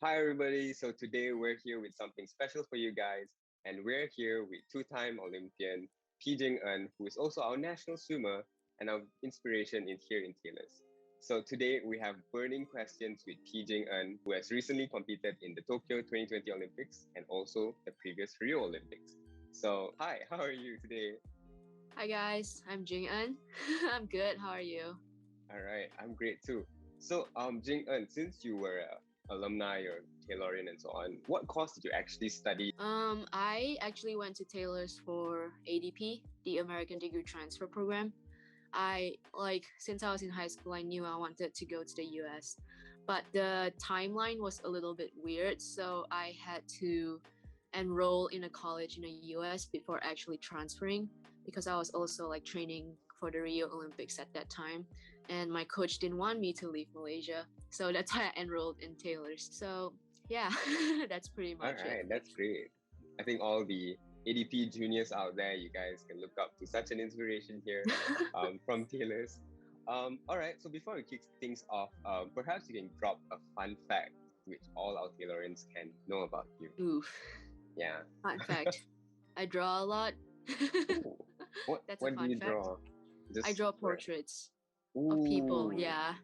Hi, everybody. So today we're here with something special for you guys, and we're here with two-time Olympian Phee Jinq, who is also our national swimmer and our inspiration in here in Taylor's. So today we have burning questions with Phee Jinq, who has recently competed in the Tokyo 2020 Olympics and also the previous Rio Olympics. So hi, how are you today? Hi guys, I'm Jinq. I'm good. How are you? All right, I'm great too. So Jinq, since you were a alumni or Taylorian and so on, what course did you actually study? I actually went to Taylor's for ADP, the American Degree Transfer Program. Since I was in high school, I knew I wanted to go to the US, but the timeline was a little bit weird, so I had to enroll in a college in the US before actually transferring, because I was also like training for the Rio Olympics at that time, and my coach didn't want me to leave Malaysia, so that's why I enrolled in Taylor's. So yeah, that's pretty All much it. right, that's great. I think all the ADP juniors out there, you guys can look up to such an inspiration here from Taylor's. All right, so before we kick things off, perhaps you can drop a fun fact which all our Taylorians can know about you. Oof. Yeah. Fun fact, I draw a lot. Ooh, what That's a what do fun you fact. draw? I Just draw portraits of people. Ooh. Yeah.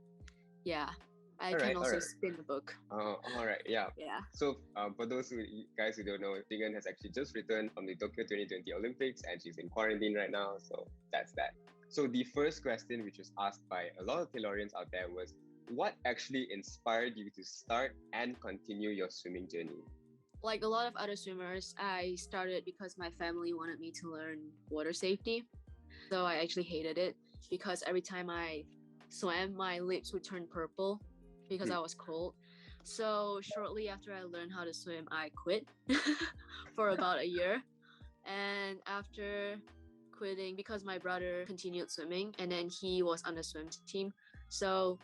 I All can right, all also right. spin a book. All right, yeah. Yeah. So for those guys who don't know, Jingan has actually just returned from the Tokyo 2020 Olympics and she's in quarantine right now. So that's that. So the first question, which was asked by a lot of Taylorians out there, was what actually inspired you to start and continue your swimming journey? Like a lot of other swimmers, I started because my family wanted me to learn water safety. So I actually hated it because every time I swam, my lips would turn purple because I was cold. So shortly after I learned how to swim, I quit for about a year. And after quitting, because my brother continued swimming and then he was on the swim team, so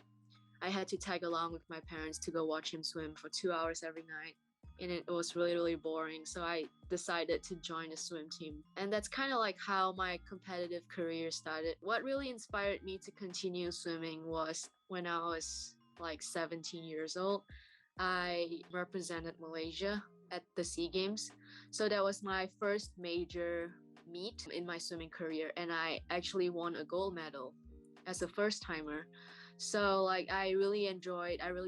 I had to tag along with my parents to go watch him swim for 2 hours every night. And it was really, really boring. So I decided to join a swim team. And that's kind of like how my competitive career started. What really inspired me to continue swimming was when I was like 17 years old. I represented Malaysia at the SEA Games. So that was my first major meet in my swimming career. And I actually won a gold medal as a first timer. So like I really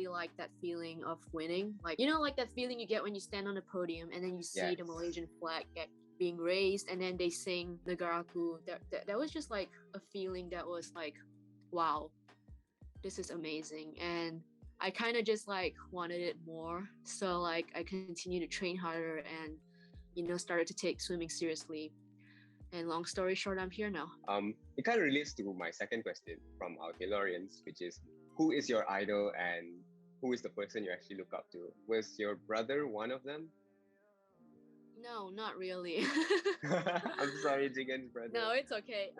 liked that feeling of winning. Like, you know, like that feeling you get when you stand on the podium and then you see the Malaysian flag being raised and then they sing Negaraku. That was just like a feeling that was like, wow, this is amazing. And I kind of just like wanted it more. So like I continued to train harder and, you know, started to take swimming seriously. And long story short, I'm here now. It kind of relates to my second question from our Taylorians, which is who is your idol and who is the person you actually look up to? Was your brother one of them? No, not really. I'm sorry, Jigan's brother. No, it's okay.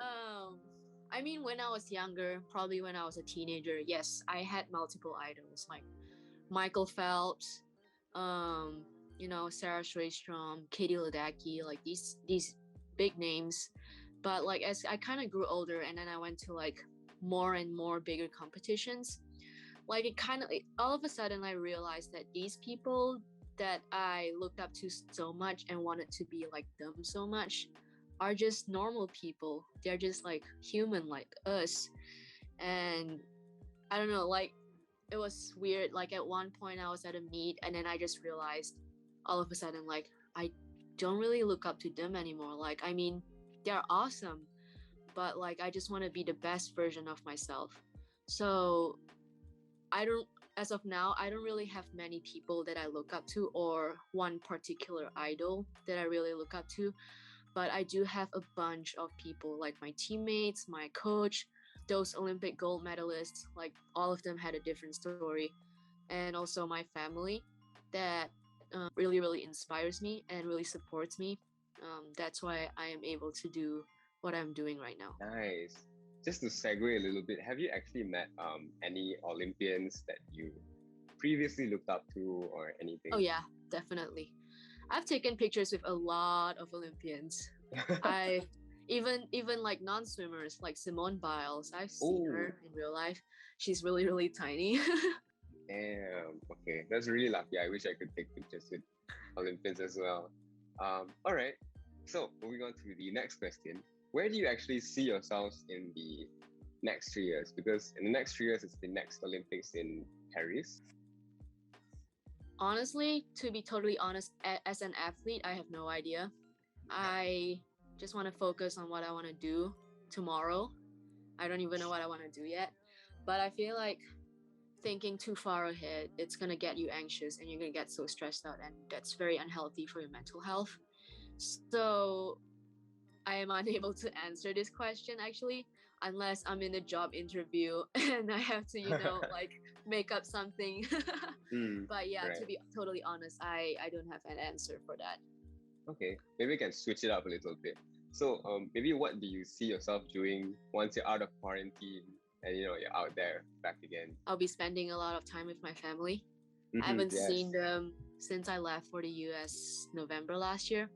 I mean, when I was younger, probably when I was a teenager, yes, I had multiple idols like Michael Phelps, you know, Sarah Schwestrom, Katie Ledecky, like these big names. But like as I kind of grew older and then I went to like more and more bigger competitions, like all of a sudden I realized that these people that I looked up to so much and wanted to be like them so much are just normal people. They're just like human like us. And I don't know, like it was weird. Like at one point I was at a meet and then I just realized all of a sudden like I don't really look up to them anymore. Like, I mean, they're awesome, but like I just want to be the best version of myself. So as of now, I don't really have many people that I look up to or one particular idol that I really look up to, but I do have a bunch of people like my teammates, my coach, those Olympic gold medalists, like all of them had a different story, and also my family that really, really inspires me and really supports me. That's why I am able to do what I'm doing right now. Nice. Just to segue a little bit, have you actually met any Olympians that you previously looked up to or anything? Oh yeah, definitely. I've taken pictures with a lot of Olympians. I even like non-swimmers like Simone Biles. I've seen her in real life. She's really, really tiny. Damn. Okay, that's really lucky. I wish I could take pictures with Olympians as well. All right. So moving on to the next question. Where do you actually see yourselves in the next 3 years? Because in the next 3 years, it's the next Olympics in Paris. Honestly, to be totally honest, as an athlete, I have no idea. I just want to focus on what I want to do tomorrow. I don't even know what I want to do yet. But I feel like thinking too far ahead, it's going to get you anxious and you're going to get so stressed out, and that's very unhealthy for your mental health. So I am unable to answer this question actually, unless I'm in a job interview and I have to, like make up something. But yeah, right. to be totally honest, I don't have an answer for that. Okay, maybe we can switch it up a little bit. So maybe what do you see yourself doing once you're out of quarantine and you're out there back again? I'll be spending a lot of time with my family. I haven't seen them since I left for the US November last year.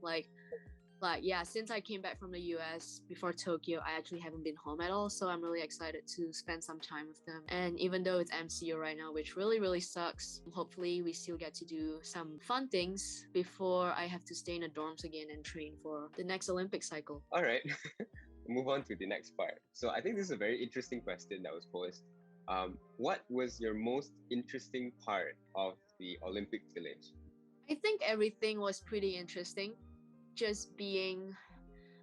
Since I came back from the US before Tokyo, I actually haven't been home at all. So I'm really excited to spend some time with them. And even though it's MCO right now, which really, really sucks, hopefully we still get to do some fun things before I have to stay in the dorms again and train for the next Olympic cycle. All right. Move on to the next part. So I think this is a very interesting question that was posed. What was your most interesting part of the Olympic Village? I think everything was pretty interesting. Just being,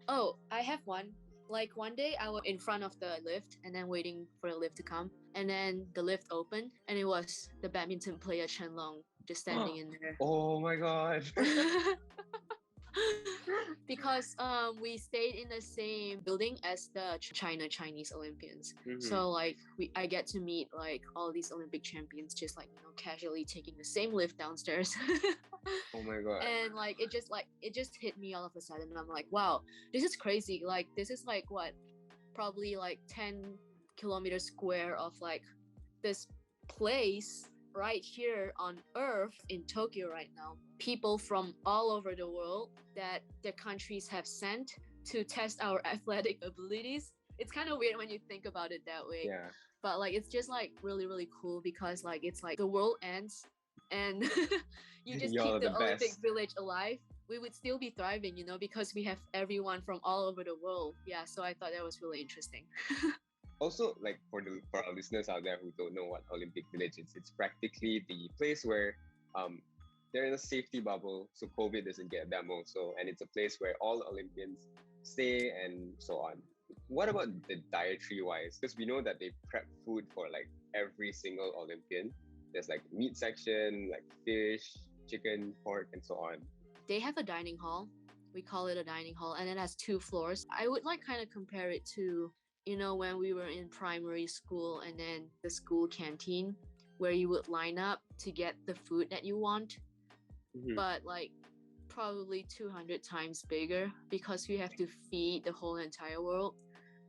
I have one. Like one day I was in front of the lift and then waiting for the lift to come. And then the lift opened and it was the badminton player Chen Long just standing in there. Oh my God. Because we stayed in the same building as the Chinese Olympians. So I get to meet like all these Olympic champions just casually taking the same lift downstairs. Oh my God. And it just hit me all of a sudden, and I'm like, wow, this is crazy. Like this is like what, probably like 10 kilometers square of like this place right here on Earth in Tokyo right now. People from all over the world that their countries have sent to test our athletic abilities. It's kind of weird when you think about it that way. Yeah. But like it's just like really, really cool because like it's like the world ends and you just keep the Olympic Village alive. We would still be thriving, because we have everyone from all over the world. Yeah, so I thought that was really interesting. Also, like for our listeners out there who don't know what Olympic Village is, it's practically the place where they're in a safety bubble, so COVID doesn't get them also, and it's a place where all Olympians stay and so on. What about the dietary wise? Because we know that they prep food for like every single Olympian. There's like meat section, like fish, chicken, pork, and so on. They have a dining hall. We call it a dining hall, and it has 2 floors. I would like kind of compare it to, when we were in primary school and then the school canteen where you would line up to get the food that you want. But like probably 200 times bigger because we have to feed the whole entire world.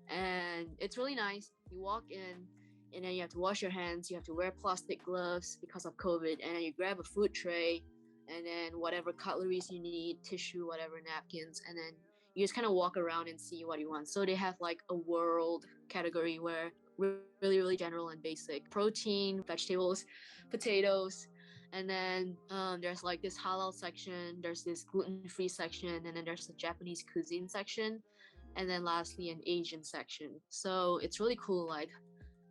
And it's really nice. You walk in and then you have to wash your hands. You have to wear plastic gloves because of COVID. And then you grab a food tray and then whatever cutleries you need, tissue, whatever, napkins. And then you just kind of walk around and see what you want. So they have like a world category where really, really general and basic protein, vegetables, potatoes. And then there's like this halal section, there's this gluten-free section, and then there's the Japanese cuisine section, and then lastly an Asian section. So it's really cool. Like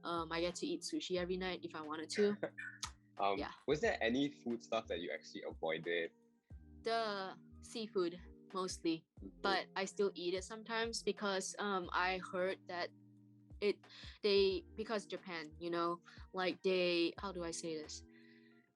I get to eat sushi every night if I wanted to. Yeah. Was there any food stuff that you actually avoided? The seafood mostly, but I still eat it sometimes because I heard that because Japan, like how do I say this?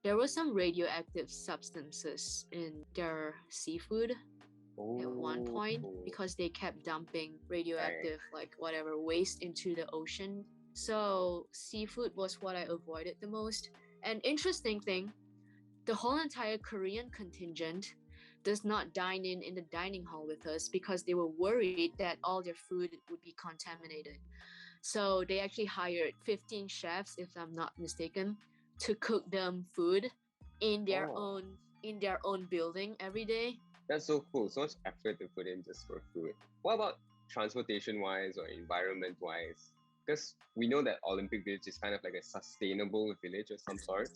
There was some radioactive substances in their seafood at one point because they kept dumping radioactive like whatever waste into the ocean. So seafood was what I avoided the most. And interesting thing, the whole entire Korean contingent does not dine in the dining hall with us because they were worried that all their food would be contaminated. So they actually hired 15 chefs, if I'm not mistaken, to cook them food in their own building every day. That's so cool. So much effort to put in just for food. What about transportation wise or environment wise? Because we know that Olympic Village is kind of like a sustainable village of some sort.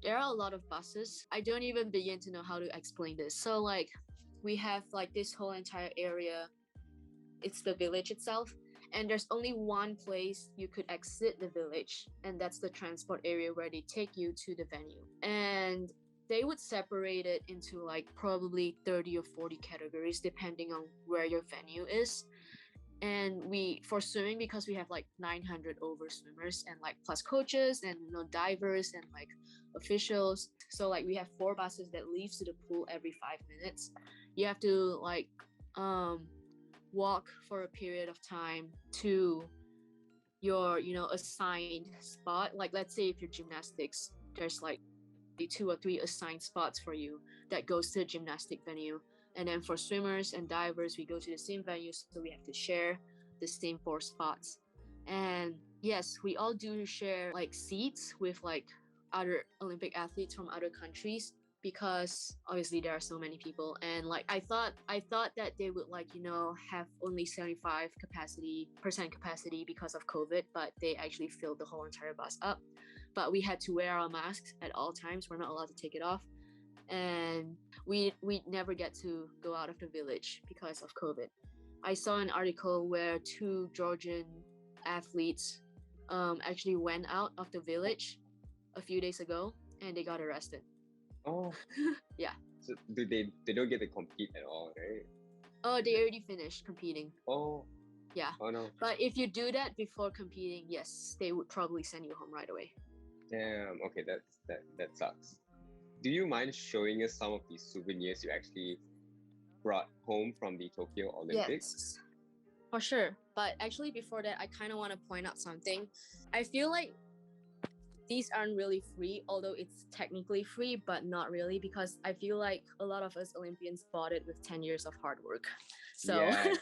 There are a lot of buses. I don't even begin to know how to explain this. So like we have like this whole entire area. It's the village itself. And there's only one place you could exit the village, and that's the transport area where they take you to the venue. And they would separate it into like probably 30 or 40 categories depending on where your venue is. And we, for swimming, because we have like 900 over swimmers and like plus coaches and divers and like officials, so like we have 4 buses that leaves to the pool every 5 minutes. You have to like walk for a period of time to your assigned spot. Like let's say if you're gymnastics, there's like 2 or 3 assigned spots for you that goes to the gymnastic venue. And then for swimmers and divers, we go to the same venue, so we have to share the same 4 spots. And yes, we all do share like seats with like other Olympic athletes from other countries, because obviously there are so many people. And like I thought that they would like have only 75% capacity because of COVID, but they actually filled the whole entire bus up. But we had to wear our masks at all times. We're not allowed to take it off, and we never get to go out of the village because of COVID. I saw an article where 2 Georgian athletes actually went out of the village a few days ago and they got arrested. Oh. Yeah. So they don't get to compete at all, right? Oh, they already finished competing. Oh. Yeah. Oh no. But if you do that before competing, yes, they would probably send you home right away. Damn. Okay, that sucks. Do you mind showing us some of these souvenirs you actually brought home from the Tokyo Olympics? Yes, for sure. But actually, before that, I kind of want to point out something. I feel like these aren't really free, although it's technically free, but not really, because I feel like a lot of us Olympians bought it with 10 years of hard work. So, Yes.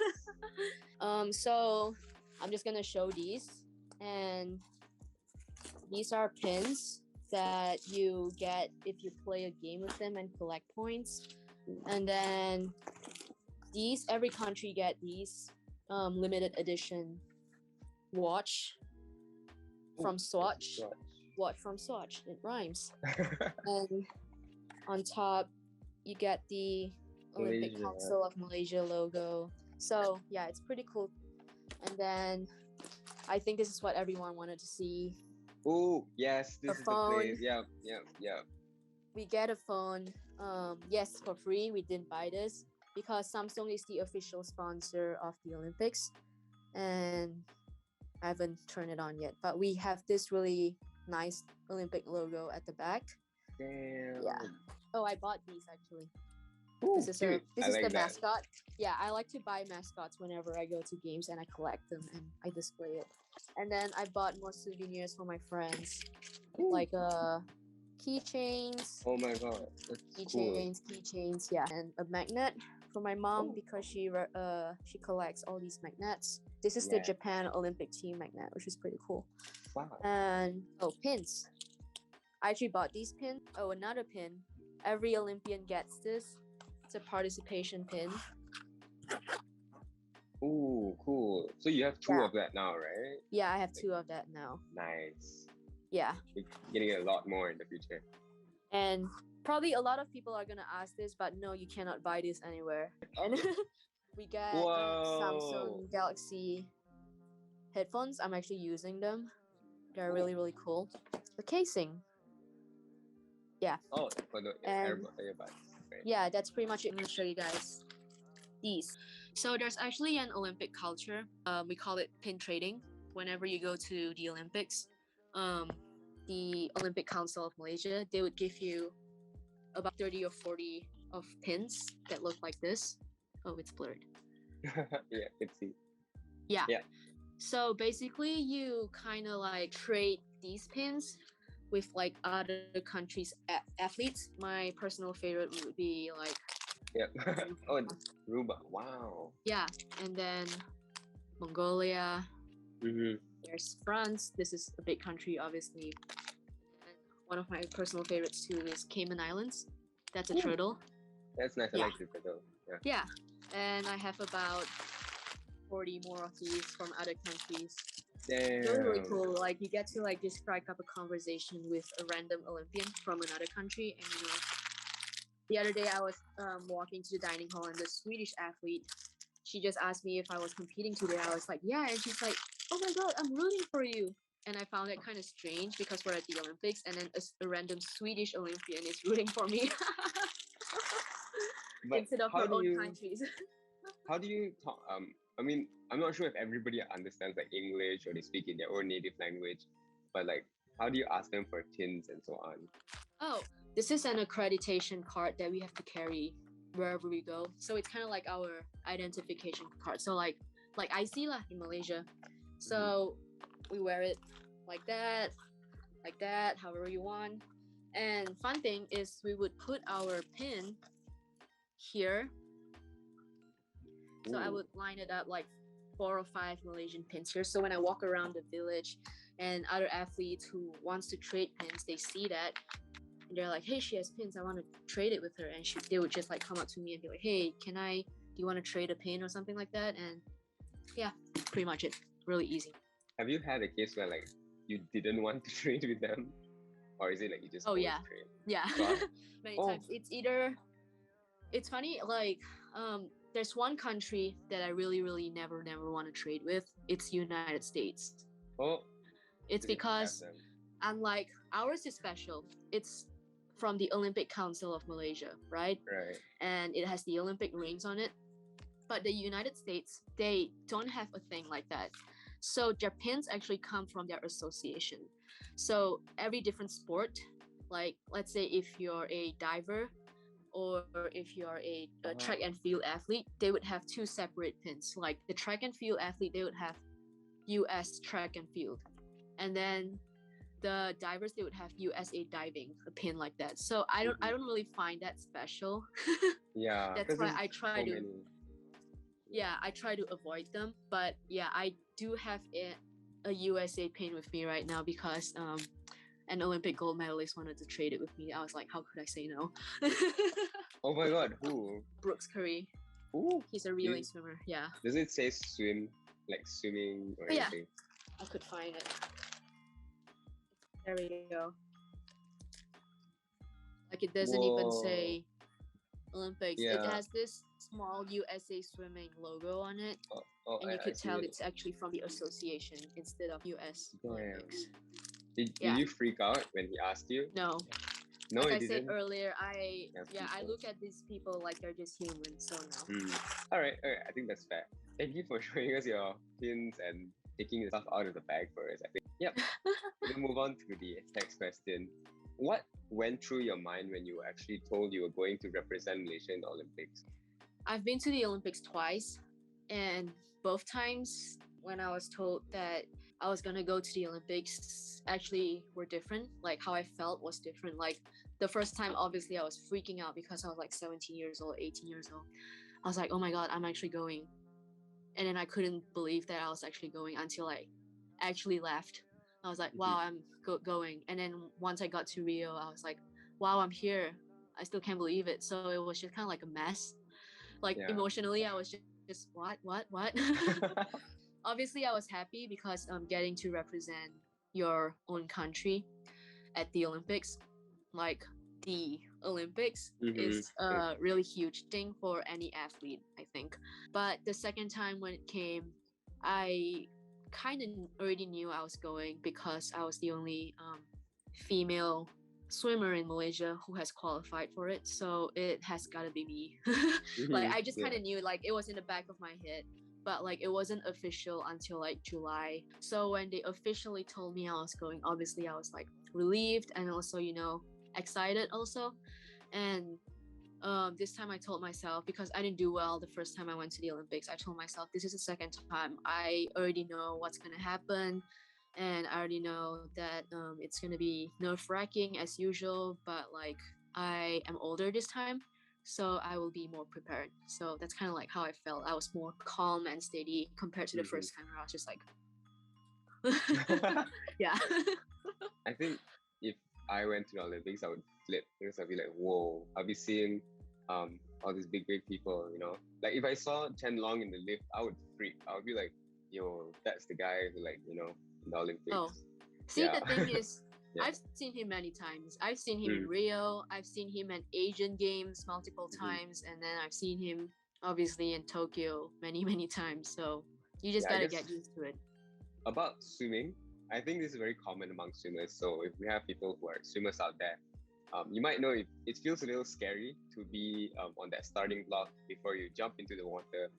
so I'm just gonna show these, and these are pins that you get if you play a game with them and collect points. And then these, every country get these limited edition watch from Swatch. Watch from Swatch, it rhymes. And on top you get the Olympic Council of Malaysia logo. So yeah, it's pretty cool. And then I think this is what everyone wanted to see. Oh yes, this is the place. Yeah. We get a phone, yes, for free. We didn't buy this because Samsung is the official sponsor of the Olympics, and I haven't turned it on yet. But we have this really nice Olympic logo at the back. Damn. Yeah. Oh, I bought these actually. Ooh, This is cute. the mascot. Yeah, I like to buy mascots whenever I go to games and I collect them and I display it. And then I bought more souvenirs for my friends, like keychains. Oh my god, that's Keychains, yeah, and a magnet for my mom because she collects all these magnets. This is the Japan Olympic team magnet, which is pretty cool. Wow. And pins. I actually bought these pins. Oh, another pin. Every Olympian gets this. It's a participation pin. Ooh, cool. So you have 2 of that now, right? Yeah, I have 2 of that now. Nice. Yeah. You're getting a lot more in the future. And probably a lot of people are gonna ask this, but no, you cannot buy this anywhere. And we get Samsung Galaxy headphones. I'm actually using them. They're really, really cool. The casing. Yeah. Oh, for the earbuds. Right. Yeah, that's pretty much it. I'm gonna show you guys these. So there's actually an Olympic culture. We call it pin trading. Whenever you go to the Olympics, the Olympic Council of Malaysia, they would give you about 30 or 40 of pins that look like this. Oh, it's blurred. Yeah, I can see. Yeah. So basically you kind of like trade these pins with like other countries' athletes. My personal favorite would be like Oh, Ruba. Wow. Yeah, and then Mongolia. Mm-hmm. There's France. This is a big country, obviously. And one of my personal favorites too is Cayman Islands. That's a turtle. That's nice. I like the turtle. Yeah, and I have about 40 more of these from other countries. It was really Damn. cool. Like you get to like just strike up a conversation with a random Olympian from another country, and the other day I was walking to the dining hall, and the Swedish athlete, she just asked me if I was competing today. I was like, yeah, and she's like, oh my god, I'm rooting for you. And I found it kind of strange because we're at the Olympics, and then a random Swedish Olympian is rooting for me But instead of how her do own you countries. how do you talk? I mean, I'm not sure if everybody understands like English or they speak in their own native language, but like, how do you ask them for pins and so on? Oh, this is an accreditation card that we have to carry wherever we go. So it's kind of like our identification card. So like IC lah in Malaysia. So we wear it like that, however you want. And fun thing is we would put our pin here. So I would line it up like 4 or 5 Malaysian pins here. So when I walk around the village and other athletes who wants to trade pins, they see that and they're like, hey, she has pins, I want to trade it with her. And they would just like come up to me and be like, hey, do you want to trade a pin or something like that? And yeah, pretty much it. Really easy. Have you had a case where like you didn't want to trade with them? Or is it like you just always trade? Yeah. But, Many times. It's funny, like there's one country that I really, really never want to trade with. It's United States. Oh. It's because unlike ours is special. It's from the Olympic Council of Malaysia, right? Right. And it has the Olympic rings on it. But the United States, they don't have a thing like that. So their pins actually come from their association. So every different sport, like let's say if you're a diver or if you're a track and field athlete, they would have 2 separate pins. Like the track and field athlete, they would have US track and field. And then the divers, they would have USA diving, a pin like that. So I don't really find that special. Yeah. That's why I try to many. Yeah, I try to avoid them. But yeah, I do have a USA pin with me right now because an Olympic gold medalist wanted to trade it with me. I was like, how could I say no? Oh my god, who? Brooks Curry. Ooh. He's a relay swimmer. Yeah. Does it say swim, like swimming or anything? I could find it. There we go. Like it doesn't even say Olympics. Yeah. It has this small USA swimming logo on it. And you could tell it's actually from the association instead of US Olympics. Did you freak out when he asked you? No. No, like I I didn't. said earlier, I look at these people like they're just human, so no. All right, I think that's fair. Thank you for showing us your pins and taking the stuff out of the bag for us. I think. Yep. We'll move on to the next question. What went through your mind when you were actually told you were going to represent Malaysia in the Olympics? I've been to the Olympics twice, and both times when I was told that I was gonna go to the Olympics actually were different. Like how I felt was different. Like the first time, obviously I was freaking out because I was like 17 years old, 18 years old. I was like, oh my God, I'm actually going. And then I couldn't believe that I was actually going until I actually left. I was like, wow, I'm going. And then once I got to Rio, I was like, wow, I'm here. I still can't believe it. So it was just kind of like a mess. Like emotionally, I was just what? Obviously, I was happy because getting to represent your own country at the Olympics, like the Olympics, is a really huge thing for any athlete, I think. But the second time when it came, I kind of already knew I was going because I was the only female swimmer in Malaysia who has qualified for it. So it has got to be me. Like I just kind of knew, like it was in the back of my head. But like it wasn't official until like July. So when they officially told me I was going, obviously I was like relieved and also, excited also. And this time I told myself, because I didn't do well the first time I went to the Olympics, I told myself this is the second time. I already know what's gonna happen, and I already know that it's gonna be nerve-wracking as usual, but like I am older this time, so I will be more prepared. So that's kind of like how I felt. I was more calm and steady compared to the first time where I was just like, yeah. I think if I went to the Olympics, I would flip because I'd be like, whoa, I'll be seeing all these big people, Like if I saw Chen Long in the lift, I would freak. I would be like, yo, that's the guy who in the Oh, Olympics. see, Yeah. the thing is, Yeah. I've seen him many times. I've seen him in Mm. Rio. I've seen him at Asian Games multiple Mhm. times, and then I've seen him obviously in Tokyo many, many times. So you just Yeah, I gotta guess get used to it. about swimming, I think this is very common among swimmers. So if we have people who are swimmers out there, you might know it feels a little scary to be on that starting block before you jump into the water.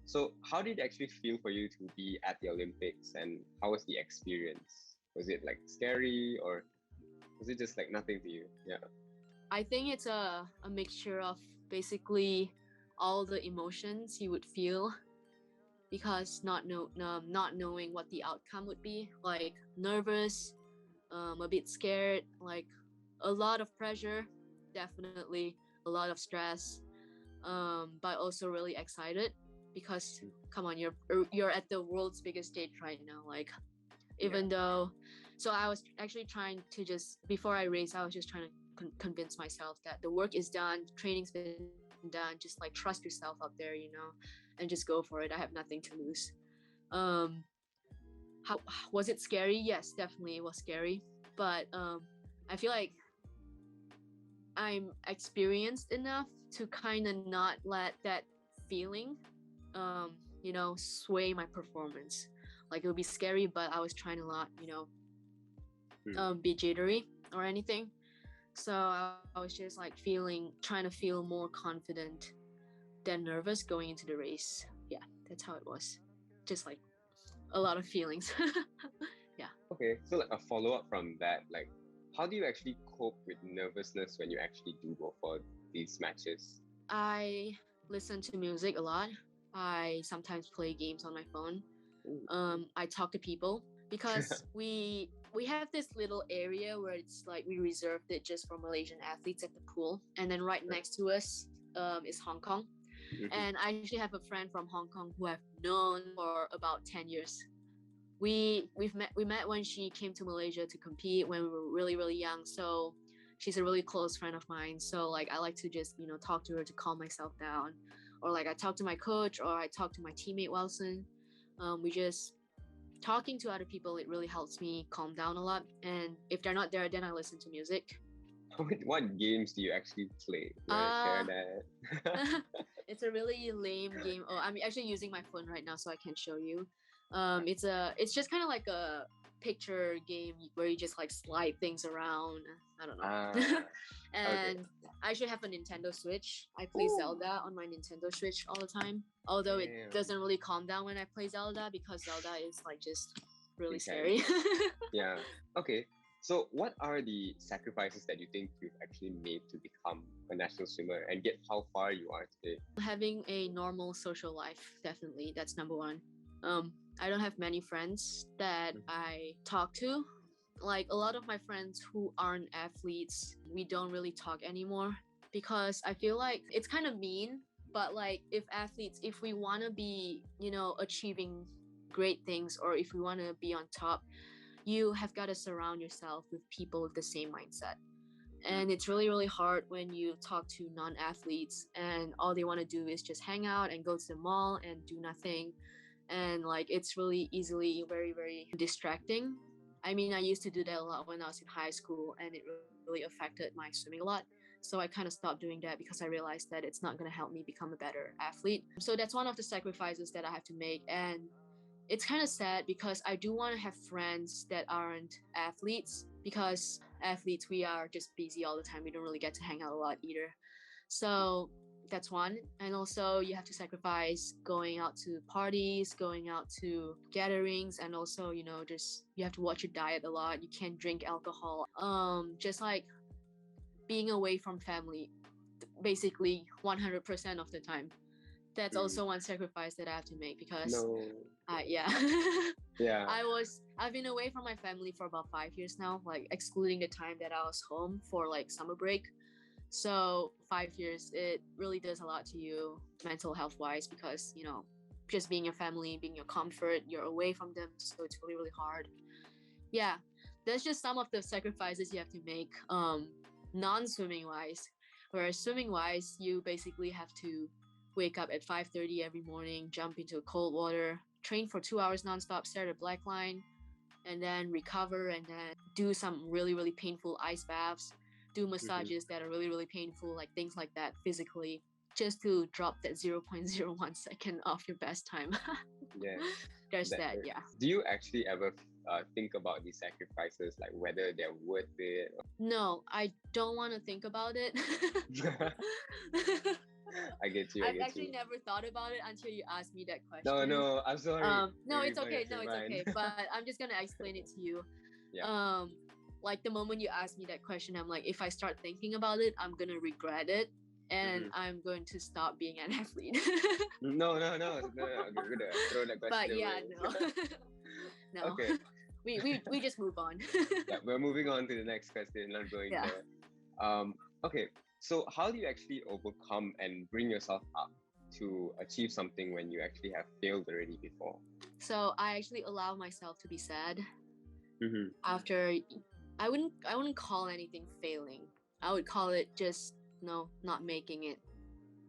So how did it actually feel for you to be at the Olympics, and how was the experience? Was it like scary, or was it just like nothing to you? Yeah. I think it's a mixture of basically all the emotions you would feel because not knowing what the outcome would be, like nervous, a bit scared, like a lot of pressure, definitely a lot of stress, but also really excited because come on, you're at the world's biggest stage right now. Like even though, so I was actually trying to just before I race, I was just trying to convince myself that the work is done, training's been done. Just like trust yourself out there, and just go for it. I have nothing to lose. Um, how was it scary? Yes, definitely it was scary, but I feel like I'm experienced enough to kind of not let that feeling, sway my performance. Like it would be scary, but I was trying to not, be jittery or anything. So I was just like trying to feel more confident than nervous going into the race. Yeah, that's how it was. Just like a lot of feelings. Yeah. Okay, so like a follow-up from that, like how do you actually cope with nervousness when you actually do go for these matches? I listen to music a lot. I sometimes play games on my phone. I talk to people because we have this little area where it's like we reserved it just for Malaysian athletes at the pool, and then right next to us is Hong Kong. And I actually have a friend from Hong Kong who I've known for about 10 years. We met when she came to Malaysia to compete when we were really, really young. So she's a really close friend of mine. So like I like to just, talk to her to calm myself down. Or like I talk to my coach or I talk to my teammate Wilson. We just talking to other people, it really helps me calm down a lot. And if they're not there, then I listen to music. What games do you actually play? You want to share that? It's a really lame game. Oh, I'm actually using my phone right now, so I can show you. It's just kind of like a picture game where you just like slide things around. I don't know. And Okay. I actually have a Nintendo Switch. I play Zelda on my Nintendo Switch all the time. Although it doesn't really calm down when I play Zelda because Zelda is like just really scary. Yeah. Okay. So what are the sacrifices that you think you've actually made to become a national swimmer and get how far you are today? Having a normal social life, definitely. That's number one. I don't have many friends that I talk to. Like a lot of my friends who aren't athletes, we don't really talk anymore because I feel like it's kind of mean, but like if we want to be, achieving great things or if we want to be on top, you have got to surround yourself with people with the same mindset. And it's really, really hard when you talk to non-athletes and all they want to do is just hang out and go to the mall and do nothing. And like it's really easily very, very distracting. I mean, I used to do that a lot when I was in high school and it really affected my swimming a lot. So I kind of stopped doing that because I realized that it's not going to help me become a better athlete. So that's one of the sacrifices that I have to make. And it's kind of sad because I do want to have friends that aren't athletes because athletes, we are just busy all the time. We don't really get to hang out a lot either. So that's one. And also you have to sacrifice going out to parties, going out to gatherings, and also, just you have to watch your diet a lot. You can't drink alcohol. Just like being away from family basically 100% of the time. That's also one sacrifice that I have to make because yeah. Yeah. I've been away from my family for about 5 years now, like excluding the time that I was home for like summer break. So 5 years, it really does a lot to you mental health wise because, just being your family, being your comfort, you're away from them. So it's really, really hard. Yeah, that's just some of the sacrifices you have to make non-swimming wise. Whereas swimming wise, you basically have to wake up at 5:30 every morning, jump into cold water, train for 2 hours nonstop, stare at a black line, and then recover, and then do some really, really painful ice baths, do massages that are really, really painful, like things like that physically, just to drop that 0.01 second off your best time. Yeah. There's that, yeah. Do you actually ever think about these sacrifices, like whether they're worth it? No, I don't want to think about it. I get you. I've actually never thought about it until you asked me that question. No, I'm sorry. No, it's okay. No, it's okay. But I'm just gonna explain it to you. Yeah. Like the moment you asked me that question, I'm like, if I start thinking about it, I'm gonna regret it, and I'm going to stop being an athlete. No. We're gonna throw that question But yeah, away. no. Okay. We just move on. Yeah, we're moving on to the next question. Not going there. Okay. So how do you actually overcome and bring yourself up to achieve something when you actually have failed already before? So I actually allow myself to be sad. After, I wouldn't call anything failing. I would call it just not making it,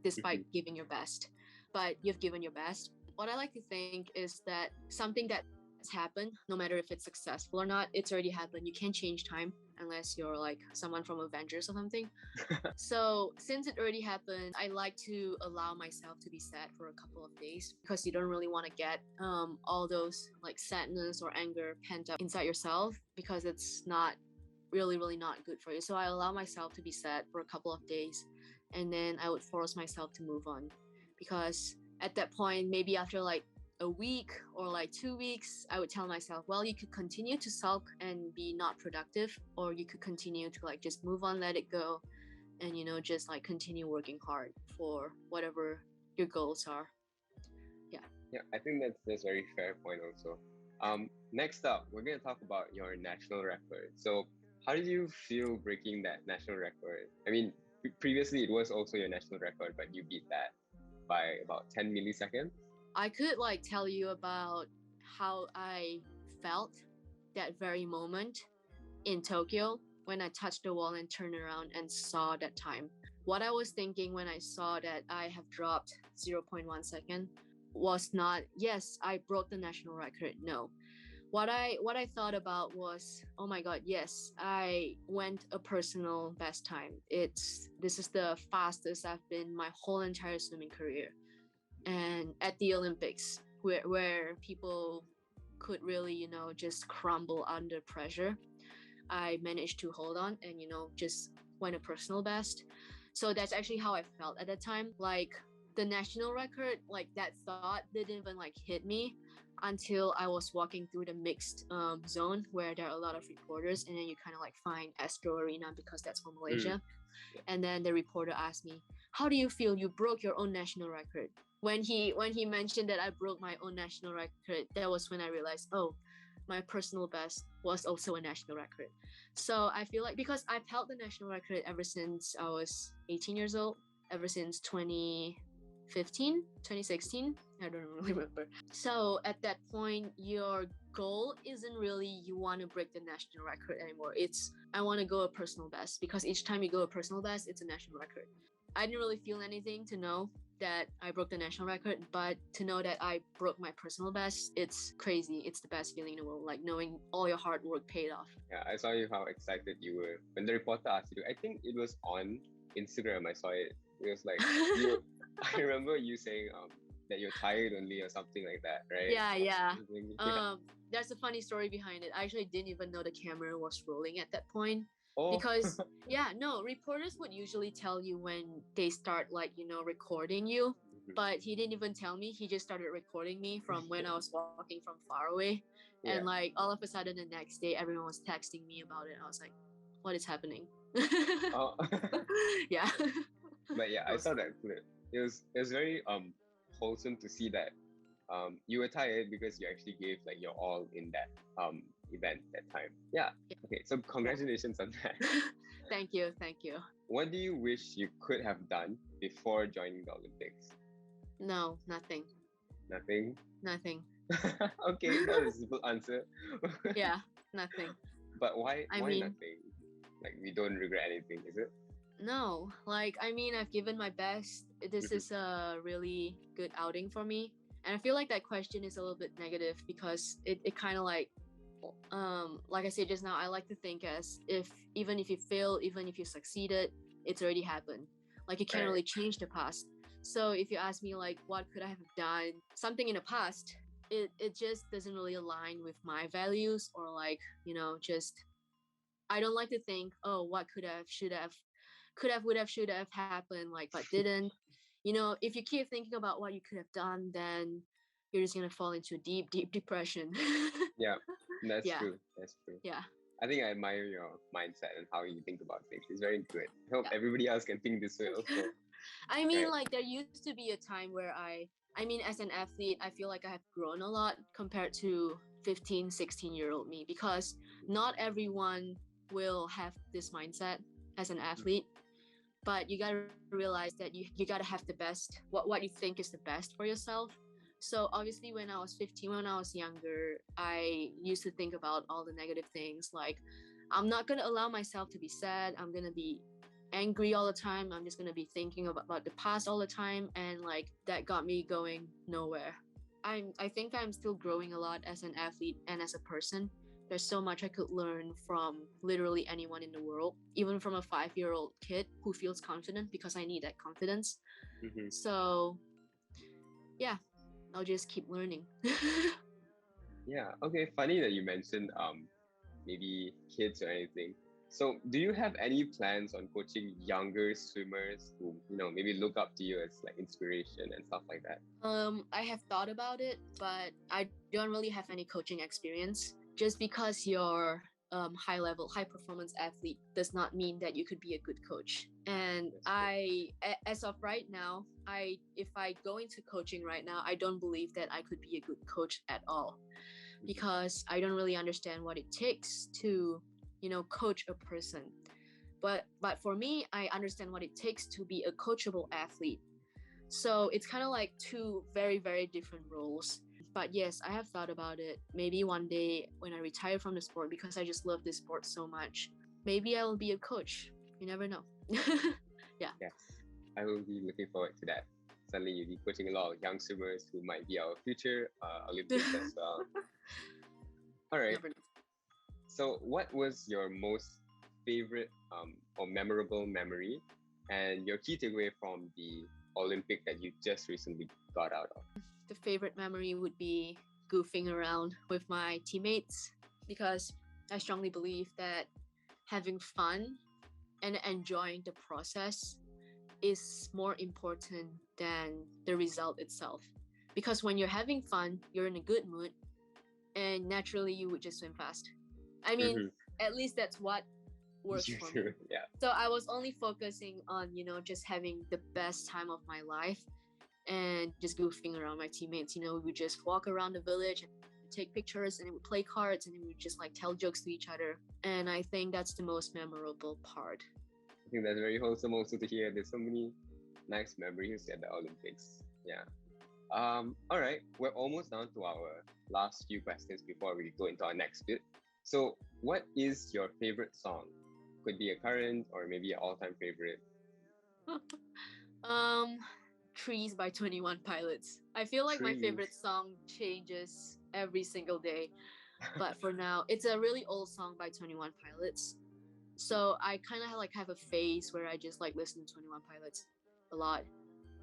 despite giving your best. But you've given your best. What I like to think is that something that's happened, no matter if it's successful or not, it's already happened. You can't change time unless you're like someone from Avengers or something. So since it already happened, I like to allow myself to be sad for a couple of days, because you don't really want to get all those like sadness or anger pent up inside yourself, because it's not really not good for you. So I allow myself to be sad for a couple of days, and then I would force myself to move on, because at that point, maybe after like a week or like 2 weeks, I would tell myself, well, you could continue to sulk and be not productive, or you could continue to like just move on, let it go, and just like continue working hard for whatever your goals are. Yeah, I think that's a very fair point also. Next up, we're going to talk about your national record. So how did you feel breaking that national record? I mean, previously it was also your national record, but you beat that by about 10 milliseconds. I could like tell you about how I felt that very moment in Tokyo when I touched the wall and turned around and saw that time. What I was thinking when I saw that I have dropped 0.1 second was not, yes, I broke the national record. No. What I thought about was, oh my God, yes, I went a personal best time. This is the fastest I've been my whole entire swimming career. And at the Olympics, where people could really, just crumble under pressure, I managed to hold on and, just went a personal best. So that's actually how I felt at that time. Like the national record, like that thought didn't even like hit me until I was walking through the mixed zone where there are a lot of reporters, and then you kind of like find Astro Arena because that's from Malaysia. And then the reporter asked me, how do you feel you broke your own national record? When he mentioned that I broke my own national record, that was when I realized, oh, my personal best was also a national record. So I feel like, because I've held the national record ever since I was 18 years old, ever since 2015, 2016, I don't really remember. So at that point, your goal isn't really you want to break the national record anymore. It's I want to go a personal best, because each time you go a personal best, it's a national record. I didn't really feel anything to know that I broke the national record, but to know that I broke my personal best, it's crazy. It's the best feeling in the world, like knowing all your hard work paid off. Yeah, I saw you how excited you were when the reporter asked you. I think it was on Instagram. I saw it. It was like I remember you saying that you're tired only or something like that, right? Yeah. There's a funny story behind it. I actually didn't even know the camera was rolling at that point. Because reporters would usually tell you when they start recording you, but he didn't even tell me. He just started recording me from when I was walking from far away, and like all of a sudden the next day everyone was texting me about it. I was like, what is happening? Yeah. But yeah, I saw that clip. It was very wholesome to see that you were tired because you actually gave like your all in that event that time. Yeah. Okay, so congratulations on that. Thank you. What do you wish you could have done before joining the Olympics? No, nothing. Nothing? Okay, that was a simple answer. Yeah, nothing. But why I mean, nothing? Like, we don't regret anything, is it? No, like, I mean, I've given my best. This is a really good outing for me. And I feel like that question is a little bit negative because it kind of like like I said just now, I like to think as if even if you fail, even if you succeeded, it's already happened. Like you can't Right. really change the past. So if you ask me like what could I have done something in the past, it just doesn't really align with my values, or like, just I don't like to think, oh, what could have, would have, should have happened, like, but didn't. If you keep thinking about what you could have done, then you're just gonna fall into a deep, deep depression. Yeah, that's Yeah, true. That's true. yeah, I think I admire your mindset and how you think about things. It's very good. I hope yeah. everybody else can think this way also. I mean, Right. like, there used to be a time where I mean, as an athlete, I feel like I have grown a lot compared to 15, 16-year-old me, because not everyone will have this mindset as an athlete. But you gotta realize that you gotta have the best, what you think is the best for yourself. So obviously when I was 15, when I was younger, I used to think about all the negative things, like I'm not gonna allow myself to be sad, I'm gonna be angry all the time, I'm just gonna be thinking about the past all the time, and like that got me going nowhere. I think I'm still growing a lot as an athlete and as a person. There's so much I could learn from literally anyone in the world, even from a 5-year-old kid who feels confident, because I need that confidence. Mm-hmm. So, yeah, I'll just keep learning. Yeah. Okay. Funny that you mentioned maybe kids or anything. So, do you have any plans on coaching younger swimmers who maybe look up to you as like inspiration and stuff like that? I have thought about it, but I don't really have any coaching experience. Just because you're high level, high performance athlete does not mean that you could be a good coach. And That's good. as of right now, if I go into coaching right now, I don't believe that I could be a good coach at all, Mhm. because I don't really understand what it takes to, coach a person. But for me, I understand what it takes to be a coachable athlete. So it's kind of like two very, very different roles. But yes, I have thought about it. Maybe one day when I retire from the sport, because I just love this sport so much, maybe I will be a coach. You never know. Yeah. Yes, I will be looking forward to that. Suddenly, you'll be coaching a lot of young swimmers who might be our future Olympians as well. All right. Never know. So, what was your most favorite or memorable memory and your key takeaway from the Olympic that you just recently got out of? The favorite memory would be goofing around with my teammates, because I strongly believe that having fun and enjoying the process is more important than the result itself. Because when you're having fun, you're in a good mood, and naturally you would just swim fast. I mean, Mm-hmm. at least that's what works You for me. too. Yeah. So I was only focusing on, just having the best time of my life and just goofing around my teammates. We would just walk around the village and take pictures, and we would play cards, and we would just like tell jokes to each other. And I think that's the most memorable part. I think that's very wholesome also to hear. There's so many nice memories at the Olympics. Yeah. All right, we're almost down to our last few questions before we go into our next bit. So, what is your favorite song? Could be a current or maybe an all-time favorite. um Trees by 21 Pilots. I feel like my Trees. favorite song changes every single day, but for now it's a really old song by 21 Pilots. So I kind of like have a phase where I just like listen to 21 Pilots a lot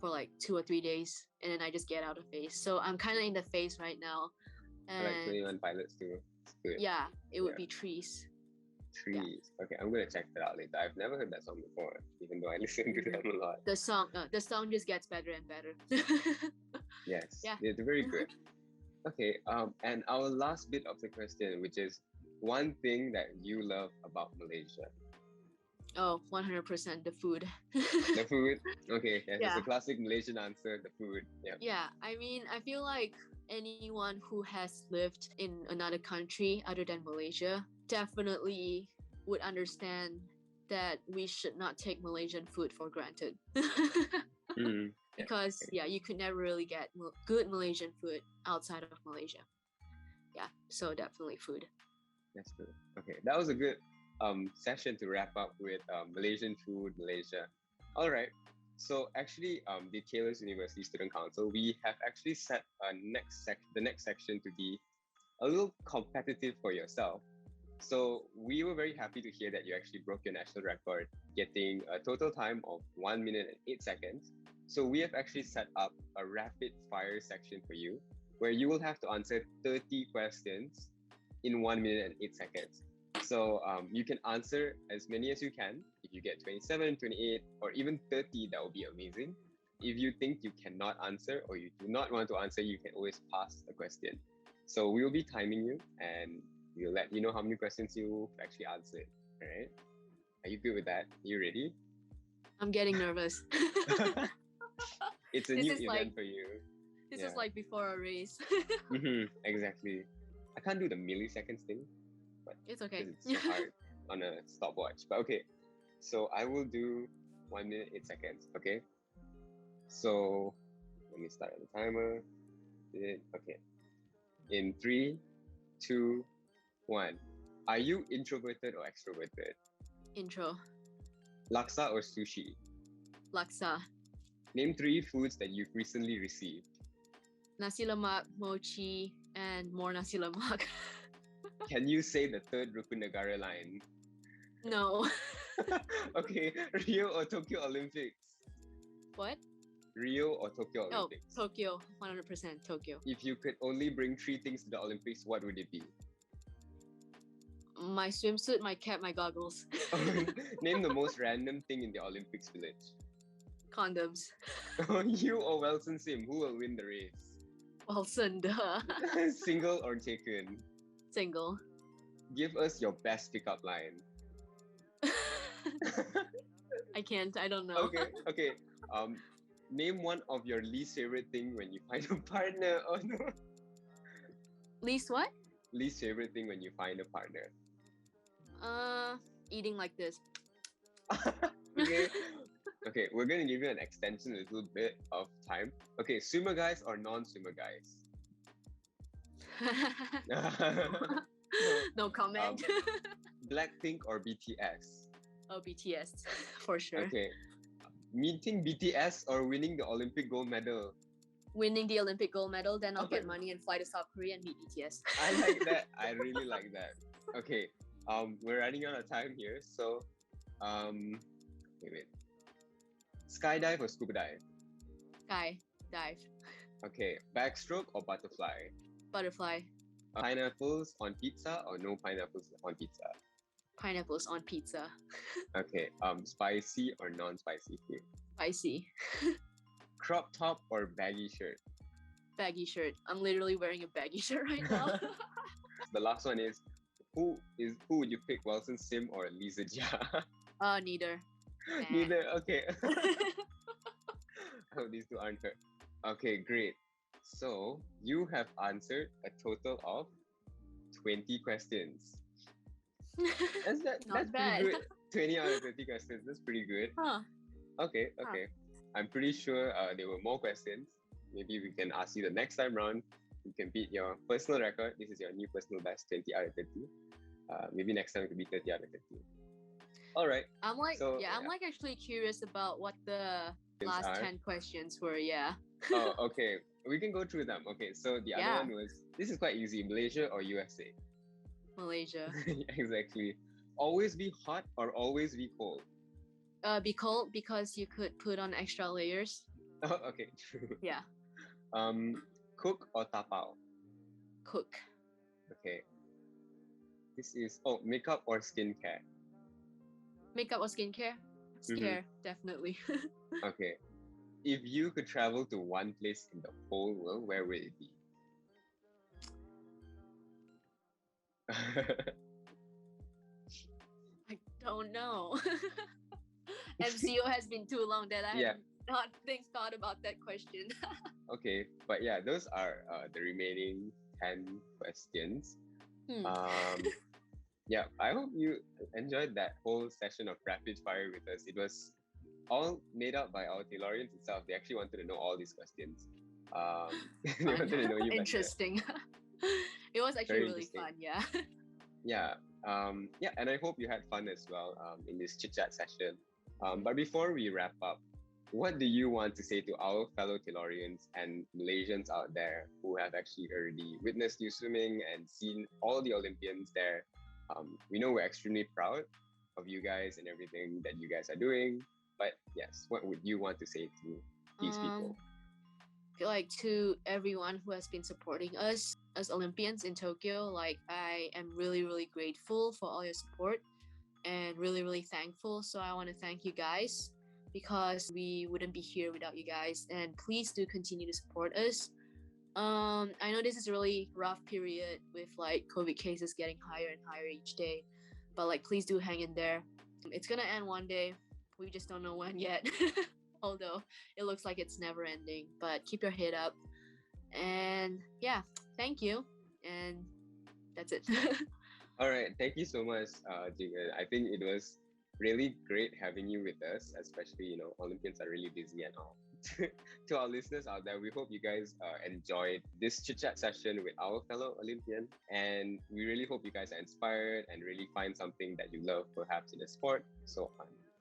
for like 2 or 3 days, and then I just get out of phase. So I'm kind of in the phase right now, I like and 21 Pilots too. It's good. yeah, it would Yeah. be Trees. Yeah. Trees. Okay, I'm gonna check that out later. I've never heard that song before, even though I listen to them a lot. The song just gets better and better. Yes, Yeah. they're very good. Okay, and our last bit of the question, which is one thing that you love about Malaysia. Oh, 100% the food. The food. Okay, yes, it's Yeah. a classic Malaysian answer. The food. Yeah. Yeah, I mean, I feel like anyone who has lived in another country other than Malaysia definitely would understand that we should not take Malaysian food for granted. Mm, yeah. Because, Okay, yeah, you could never really get good Malaysian food outside of Malaysia. Yeah, so definitely food. that's good. Okay, that was a good session to wrap up with Malaysian food, Malaysia. All right. So actually, the Taylor's University Student Council, we have actually set the next section to be a little competitive for yourself. So we were very happy to hear that you actually broke your national record, getting a total time of 1 minute and 8 seconds. So we have actually set up a rapid fire section for you, where you will have to answer 30 questions in 1 minute and 8 seconds. So you can answer as many as you can. If you get 27, 28, or even 30, that would be amazing. If you think you cannot answer or you do not want to answer, you can always pass the question. So we will be timing you and we'll let you know how many questions you actually answered. All right? Are you good with that? Are you ready? I'm getting nervous. It's a This new is event like- for you. This Yeah. is like before a race. Exactly. I can't do the milliseconds thing It's okay. because it's so hard on a stopwatch. But okay, so I will do 1 minute, 8 seconds. Okay. So let me start the timer. Okay. In 3, 2, 1. Are you introverted or extroverted? Intro. Laksa or sushi? Laksa. Name 3 foods that you've recently received. Nasi lemak, mochi, and more nasi lemak. Can you say the third Rukun Negara line? No. Okay, Rio or Tokyo Olympics? What? Rio or Tokyo Oh, Olympics? Tokyo. 100% Tokyo. If you could only bring 3 things to the Olympics, what would it be? My swimsuit, my cap, my goggles. Name the most random thing in the Olympics village. Condoms. You or Wilson Sim, who will win the race? Wilson, duh. Single or taken? Single. Give us your best pickup line. I can't. I don't know. Okay. Name one of your least favorite thing when you find a partner. Oh no. Least what? Least favorite thing when you find a partner. Eating like this. Okay. Okay, we're gonna give you an extension, a little bit of time. Okay, swimmer guys or non-swimmer guys? No comment. Blackpink or BTS? Oh, BTS for sure. Okay. Meeting BTS or winning the Olympic gold medal? Winning the Olympic gold medal, then I'll Okay. get money and fly to South Korea and meet BTS. I like that. I really like that. Okay. We're running out of time here, so wait. Skydive or scuba dive? Sky dive. Okay. Backstroke or butterfly? Butterfly. Pineapples on pizza or no pineapples on pizza? Pineapples on pizza. Okay. Spicy or non-spicy food? Spicy. Crop top or baggy shirt? Baggy shirt. I'm literally wearing a baggy shirt right now. The last one is who would you pick, Wilson Sim or Lisa Jia? Neither. Neither. Okay. I hope these two aren't her. Okay, great. So you have answered a total of 20 questions. That's Not bad. pretty good. 20 out of 30 questions. That's pretty good. Huh. Okay. I'm pretty sure there were more questions. Maybe we can ask you the next time round. You can beat your personal record. This is your new personal best, 20 out of 30. Maybe next time it could be 30 out of 30. All right. I'm like, So, I'm like actually curious about what the last are. 10 questions were. Yeah. Oh, okay. We can go through them. Okay, so the Yeah. other one was, this is quite easy, Malaysia or USA? Malaysia. Exactly. Always be hot or always be cold? Be cold because you could put on extra layers. Oh, okay, true. Yeah. Cook or tapao? Cook. Okay. This is, makeup or skincare? Makeup or skincare? Scare, definitely. Okay. If you could travel to one place in the whole world, where would it be? I don't know. MCO has been too long that I Yeah. have not thought about that question. Okay, but yeah, those are the remaining 10 questions. Yeah, I hope you enjoyed that whole session of rapid fire with us. It was all made up by our Taylorians itself. They actually wanted to know all these questions. They wanted to know you better. Interesting. It was actually Very really interesting. fun, yeah. Yeah, and I hope you had fun as well in this chit chat session. But before we wrap up, what do you want to say to our fellow Tellurians and Malaysians out there who have actually already witnessed you swimming and seen all the Olympians there? We know we're extremely proud of you guys and everything that you guys are doing. But yes, what would you want to say to these people? Like to everyone who has been supporting us as Olympians in Tokyo, like I am really, really grateful for all your support and really, really thankful. So I want to thank you guys because we wouldn't be here without you guys. And please do continue to support us. I know this is a really rough period with like COVID cases getting higher and higher each day, but like please do hang in there. It's gonna end one day. We just don't know when yet. Although it looks like it's never ending, but keep your head up. And yeah, thank you. And that's it. All right, thank you so much, Jingan. I think it was really great having you with us, especially, Olympians are really busy and all. To our listeners out there, we hope you guys enjoyed this chit chat session with our fellow Olympian. And we really hope you guys are inspired and really find something that you love, perhaps in a sport. So,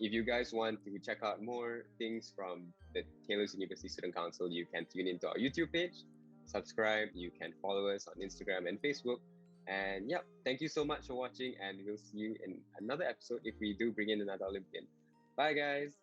if you guys want to check out more things from the Taylor's University Student Council, you can tune into our YouTube page, subscribe, you can follow us on Instagram and Facebook. And yeah, thank you so much for watching, and we'll see you in another episode if we do bring in another Olympian. Bye, guys.